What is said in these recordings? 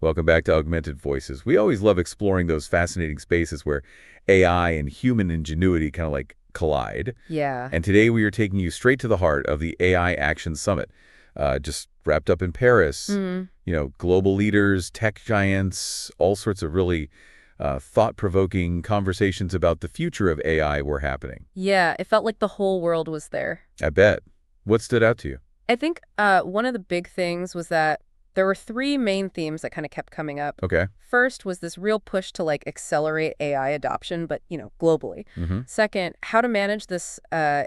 Welcome back to Augmented Voices. We always love exploring those fascinating spaces where AI and human ingenuity kind of like collide. Yeah. And today we are taking you straight to the heart of the AI Action Summit, just wrapped up in Paris. Mm. Global leaders, tech giants, all sorts of really thought-provoking conversations about the future of AI were happening. Yeah, it felt like the whole world was there. I bet. What stood out to you? I think one of the big things was that there were three main themes that kind of kept coming up. Okay. First was this real push to accelerate AI adoption, but, globally. Mm-hmm. Second, how to manage this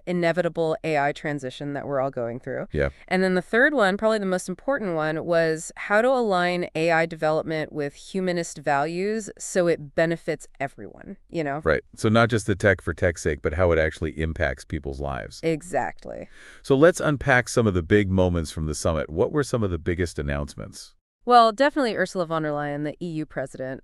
inevitable AI transition that we're all going through. Yeah. And then the third one, probably the most important one, was how to align AI development with humanist values so it benefits everyone. Right. So not just the tech for tech's sake, but how it actually impacts people's lives. Exactly. So let's unpack some of the big moments from the summit. What were some of the biggest announcements? Well, definitely Ursula von der Leyen, the EU president,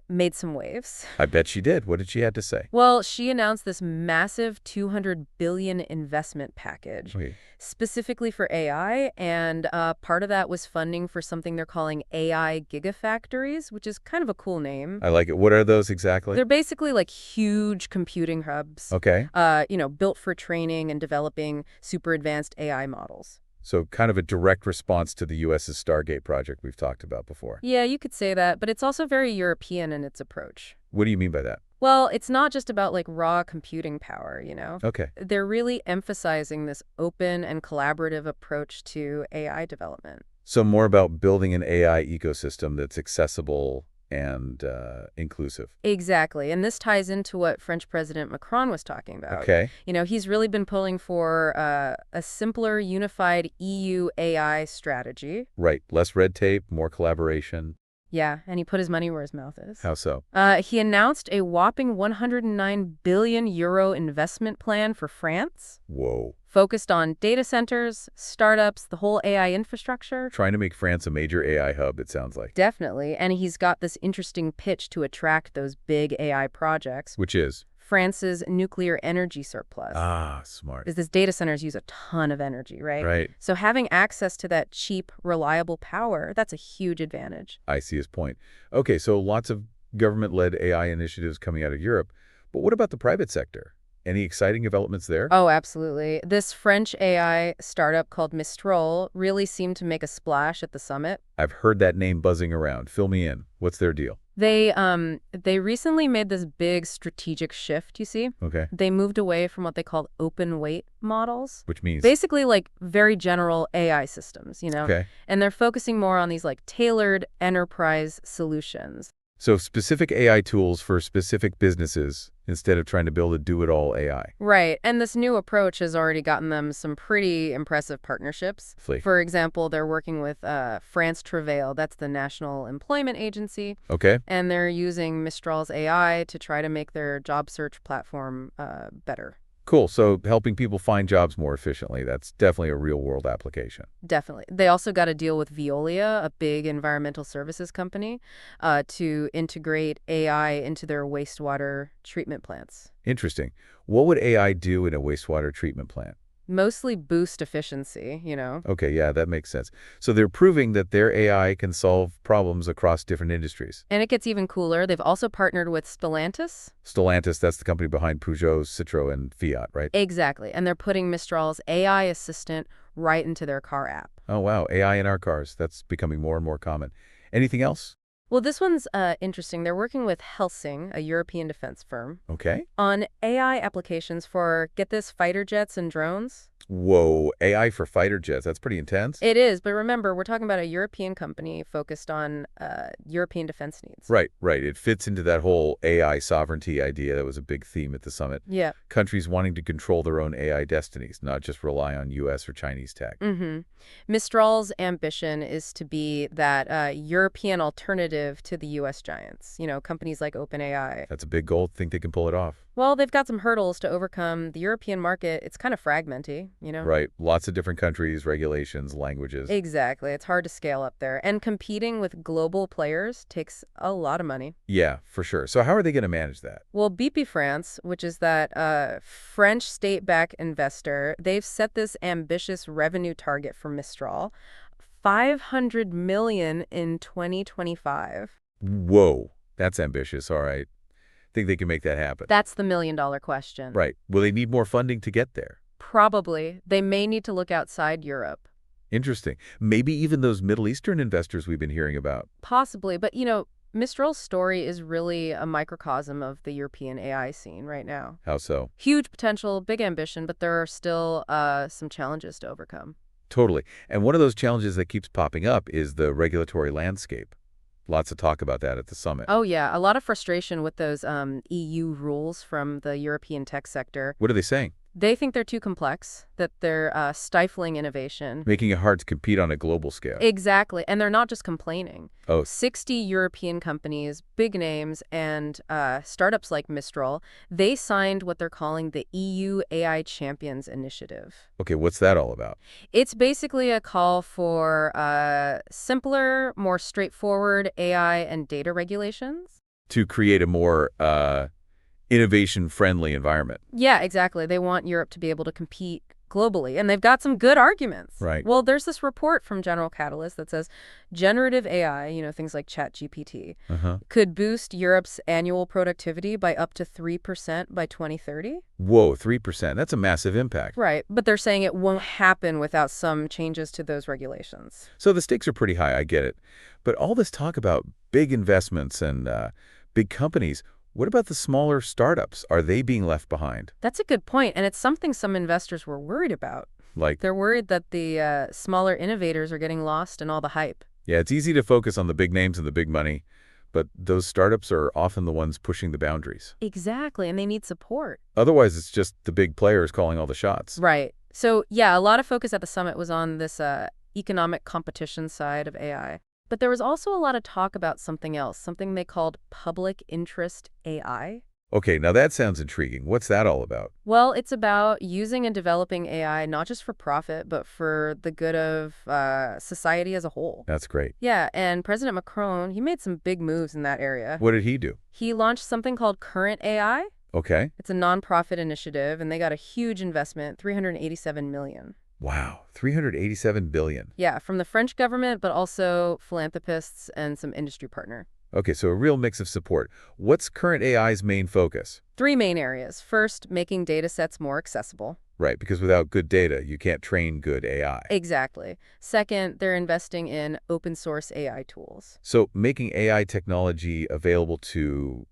made some waves. I bet she did. What did she have to say? Well, she announced this massive 200 billion investment package Okay. specifically for AI, and part of that was funding for something they're calling AI gigafactories, which is kind of a cool name. I like it. What are those exactly? They're basically like huge computing hubs, Okay. built for training and developing super advanced AI models. So kind of a direct response to the U.S.'s Stargate project we've talked about before. Yeah, you could say that, but it's also very European in its approach. What do you mean by that? Well, it's not just about raw computing power. Okay. They're really emphasizing this open and collaborative approach to AI development. So more about building an AI ecosystem that's accessible and inclusive. Exactly. And this ties into what French President Macron was talking about. Okay. He's really been pulling for a simpler, unified EU AI strategy. Right. Less red tape, more collaboration. Yeah, and he put his money where his mouth is. How so? He announced a whopping 109 billion euro investment plan for France, Whoa. focused on data centers, startups, the whole AI infrastructure. Trying to make France a major AI hub, it sounds like. Definitely. And he's got this interesting pitch to attract those big AI projects. Which is? France's nuclear energy surplus. Ah, smart. Because these data centers use a ton of energy, right? Right. So having access to that cheap, reliable power, that's a huge advantage. I see his point. Okay, so lots of government-led AI initiatives coming out of Europe. But what about the private sector? Any exciting developments there? Oh, absolutely. This French AI startup called Mistral really seemed to make a splash at the summit. I've heard that name buzzing around. Fill me in. What's their deal? They recently made this big strategic shift, you see. Okay. They moved away from what they called open weight models. Which means? Basically very general AI systems. Okay. And they're focusing more on these tailored enterprise solutions. So specific AI tools for specific businesses instead of trying to build a do-it-all AI. Right. And this new approach has already gotten them some pretty impressive partnerships. Flee. For example, they're working with France Travail, that's the National Employment Agency, Okay. and they're using Mistral's AI to try to make their job search platform better. Cool. So helping people find jobs more efficiently, that's definitely a real-world application. Definitely. They also got to deal with Veolia, a big environmental services company, to integrate AI into their wastewater treatment plants. Interesting. What would AI do in a wastewater treatment plant? Mostly boost efficiency. Okay, yeah, that makes sense. So they're proving that their AI can solve problems across different industries. And it gets even cooler. They've also partnered with Stellantis. Stellantis, that's the company behind Peugeot, Citroën, and Fiat, right? Exactly. And they're putting Mistral's AI assistant right into their car app. Oh, wow. AI in our cars. That's becoming more and more common. Anything else? Well, this one's interesting. They're working with Helsing, a European defense firm, Okay. on AI applications for, get this, fighter jets and drones. Whoa, AI for fighter jets. That's pretty intense. It is, but remember, we're talking about a European company focused on European defense needs. Right, right. It fits into that whole AI sovereignty idea that was a big theme at the summit. Yeah. Countries wanting to control their own AI destinies, not just rely on U.S. or Chinese tech. Mm-hmm. Mistral's ambition is to be that European alternative to the U.S. giants, companies like OpenAI. That's a big goal. Think they can pull it off? Well, they've got some hurdles to overcome. The European market, it's kind of fragmenty. Right. Lots of different countries, regulations, languages. Exactly. It's hard to scale up there. And competing with global players takes a lot of money. Yeah, for sure. So how are they going to manage that? Well, BP France, which is that French state-backed investor, they've set this ambitious revenue target for Mistral, 500 million in 2025. Whoa, that's ambitious. All right. Think they can make that happen? That's the million-dollar question. Right. Will they need more funding to get there? Probably. They may need to look outside Europe. Interesting. Maybe even those Middle Eastern investors we've been hearing about. Possibly. But, Mistral's story is really a microcosm of the European AI scene right now. How so? Huge potential, big ambition, but there are still some challenges to overcome. Totally. And one of those challenges that keeps popping up is the regulatory landscape. Lots of talk about that at the summit. Oh, yeah. A lot of frustration with those EU rules from the European tech sector. What are they saying? They think they're too complex, that they're stifling innovation. Making it hard to compete on a global scale. Exactly. And they're not just complaining. Oh. 60 European companies, big names, and startups like Mistral, they signed what they're calling the EU AI Champions Initiative. Okay, what's that all about? It's basically a call for simpler, more straightforward AI and data regulations. To create a more innovation-friendly environment. Yeah, exactly. They want Europe to be able to compete globally, and they've got some good arguments. Right. Well, there's this report from General Catalyst that says generative AI, things like ChatGPT, could boost Europe's annual productivity by up to 3% by 2030. Whoa, 3%. That's a massive impact. Right, but they're saying it won't happen without some changes to those regulations. So the stakes are pretty high, I get it. But all this talk about big investments and big companies, what about the smaller startups? Are they being left behind? That's a good point, and it's something some investors were worried about. Like, they're worried that the smaller innovators are getting lost in all the hype. Yeah, it's easy to focus on the big names and the big money, but those startups are often the ones pushing the boundaries. Exactly, and they need support. Otherwise, it's just the big players calling all the shots. Right. So, yeah, a lot of focus at the summit was on this economic competition side of AI. But there was also a lot of talk about something else, something they called public interest AI. Okay, now that sounds intriguing. What's that all about? Well, it's about using and developing AI not just for profit, but for the good of society as a whole. That's great. Yeah, and President Macron, he made some big moves in that area. What did he do? He launched something called Current AI. Okay. It's a nonprofit initiative, and they got a huge investment, $387 million. Wow, $387 billion. Yeah, from the French government, but also philanthropists and some industry partner. Okay, so a real mix of support. What's Current AI's main focus? 3 main areas. First, making data sets more accessible. Right, because without good data, you can't train good AI. Exactly. Second, they're investing in open source AI tools. So making AI technology available to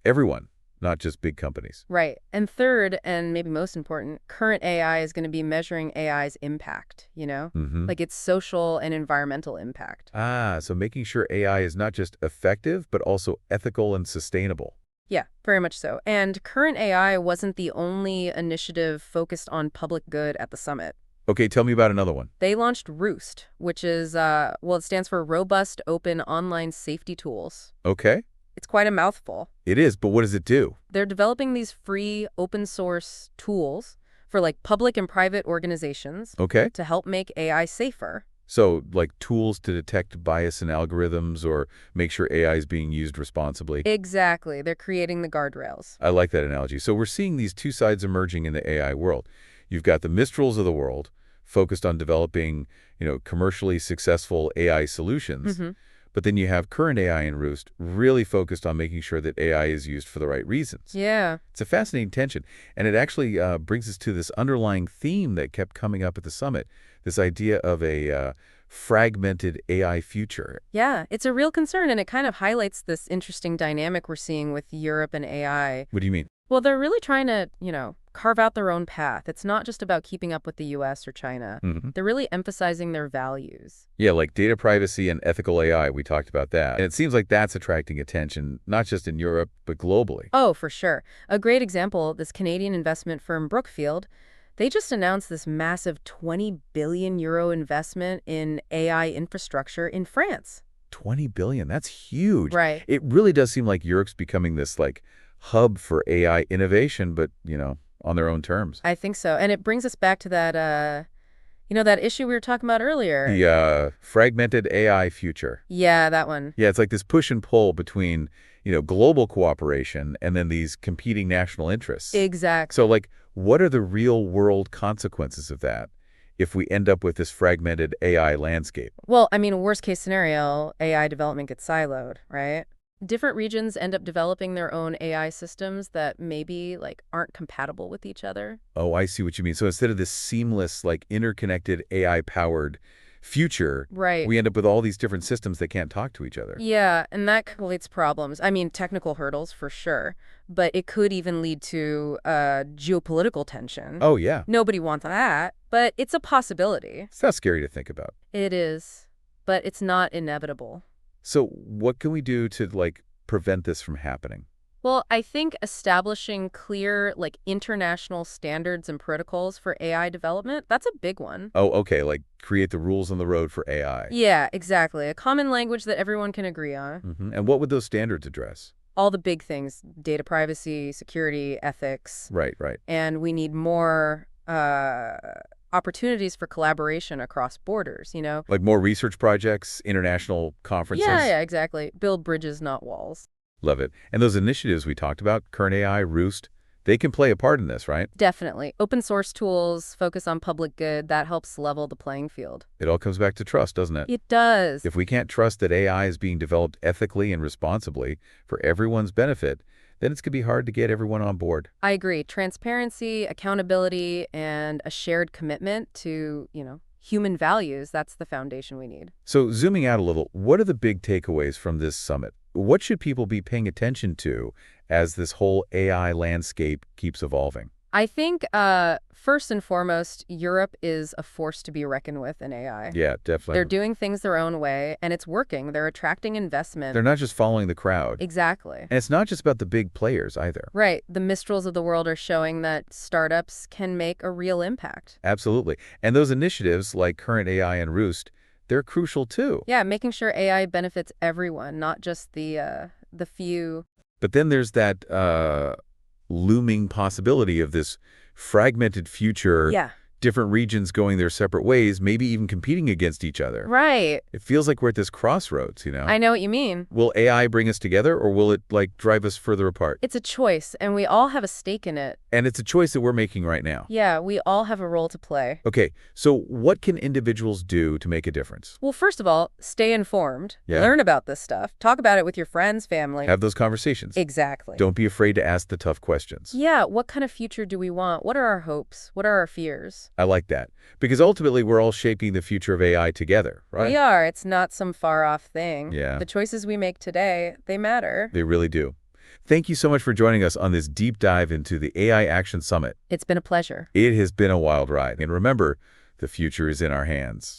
everyone, not just big companies. Right. And third, and maybe most important, Current AI is going to be measuring AI's impact, like its social and environmental impact. Ah, so making sure AI is not just effective, but also ethical and sustainable. Yeah, very much so. And Current AI wasn't the only initiative focused on public good at the summit. Okay, tell me about another one. They launched Roost, which is, it stands for Robust Open Online Safety Tools. Okay. It's quite a mouthful. It is, but what does it do? They're developing these free open source tools for public and private organizations to help make AI safer. So like tools to detect bias in algorithms or make sure AI is being used responsibly. Exactly. They're creating the guardrails. I like that analogy. So we're seeing these two sides emerging in the AI world. You've got the Mistrals of the world focused on developing, commercially successful AI solutions. But then you have Current AI and Roost really focused on making sure that AI is used for the right reasons. Yeah. It's a fascinating tension. And it actually brings us to this underlying theme that kept coming up at the summit, this idea of a fragmented AI future. Yeah, it's a real concern, and it kind of highlights this interesting dynamic we're seeing with Europe and AI. What do you mean? Well, they're really trying to, carve out their own path. It's not just about keeping up with the US or China. They're really emphasizing their values. Yeah, like data privacy and ethical AI. We talked about that. And it seems like that's attracting attention, not just in Europe, but globally. Oh, for sure. A great example, this Canadian investment firm Brookfield, they just announced this massive 20 billion euro investment in AI infrastructure in France. 20 billion, that's huge. Right. It really does seem like Europe's becoming this hub for AI innovation, but, on their own terms. I think so. And it brings us back to that, that issue we were talking about earlier. The fragmented AI future. Yeah, that one. Yeah, it's like this push and pull between, global cooperation and then these competing national interests. Exactly. So, what are the real-world consequences of that? if we end up with this fragmented AI landscape? Well, I mean, worst case scenario, AI development gets siloed, right? Different regions end up developing their own AI systems that maybe aren't compatible with each other. Oh, I see what you mean. So instead of this seamless, interconnected AI-powered future, Right. we end up with all these different systems that can't talk to each other. Yeah, and that creates problems. I mean, technical hurdles for sure, but it could even lead to geopolitical tension. Oh, yeah. Nobody wants that, but it's a possibility. Sounds scary to think about. It is, but it's not inevitable. So what can we do to, prevent this from happening? Well, I think establishing clear, international standards and protocols for AI development, that's a big one. Oh, okay, create the rules on the road for AI. Yeah, exactly. A common language that everyone can agree on. And what would those standards address? All the big things, data privacy, security, ethics. Right, right. And we need more opportunities for collaboration across borders, Like more research projects, international conferences? Yeah, exactly. Build bridges, not walls. Love it. And those initiatives we talked about, Current AI, Roost, they can play a part in this, right? Definitely. Open source tools, focus on public good, that helps level the playing field. It all comes back to trust, doesn't it? It does. If we can't trust that AI is being developed ethically and responsibly for everyone's benefit, then it's going to be hard to get everyone on board. I agree. Transparency, accountability, and a shared commitment to, human values, that's the foundation we need. So zooming out a little, what are the big takeaways from this summit? What should people be paying attention to as this whole AI landscape keeps evolving? I think, first and foremost, Europe is a force to be reckoned with in AI. Yeah, definitely. They're doing things their own way, and it's working. They're attracting investment. They're not just following the crowd. Exactly. And it's not just about the big players either. Right. The Mistrals of the world are showing that startups can make a real impact. Absolutely. And those initiatives like Current AI and Roost, they're crucial too. Yeah, making sure AI benefits everyone, not just the few. But then there's that looming possibility of this fragmented future, Yeah. different regions going their separate ways, maybe even competing against each other. Right. It feels like we're at this crossroads, I know what you mean. Will AI bring us together, or will it, drive us further apart? It's a choice, and we all have a stake in it. And it's a choice that we're making right now. Yeah, we all have a role to play. Okay, so what can individuals do to make a difference? Well, first of all, stay informed. Yeah. Learn about this stuff. Talk about it with your friends, family. Have those conversations. Exactly. Don't be afraid to ask the tough questions. Yeah, what kind of future do we want? What are our hopes? What are our fears? I like that. Because ultimately, we're all shaping the future of AI together, right? We are. It's not some far-off thing. Yeah. The choices we make today, they matter. They really do. Thank you so much for joining us on this deep dive into the AI Action Summit. It's been a pleasure. It has been a wild ride. And remember, the future is in our hands.